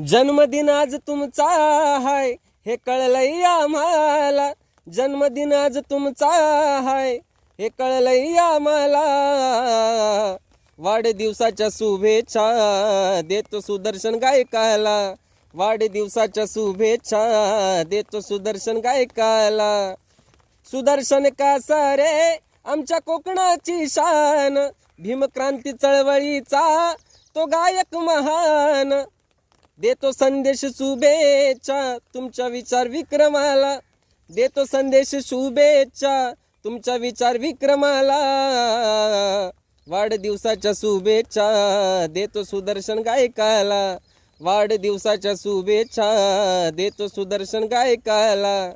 जन्मदिन आज तुमचा हाय हे कळलंय आम्हाला, जन्मदिन आज तुमचा हाय हे कळलंय आम्हाला. वाढदिवसाच्या शुभेच्छा देतो सुदर्शन गायकाला, वाढदिवसाच्या शुभेच्छा देतो सुदर्शन गायकाला. सुदर्शन कासा रे आमच्या कोकणाची शान, भीमक्रांती चळवळीचा तो गायक महान. देतो संदेश शुभेच्छा तुमच्या विचार विक्रमाला, देतो संदेश शुभेच्छा तुमच्या विचार विक्रमाला. वाढदिवसाच्या शुभेच्छा देतो सुदर्शन गायकाला, वाढदिवसाच्या शुभेच्छा देतो सुदर्शन गायकाला.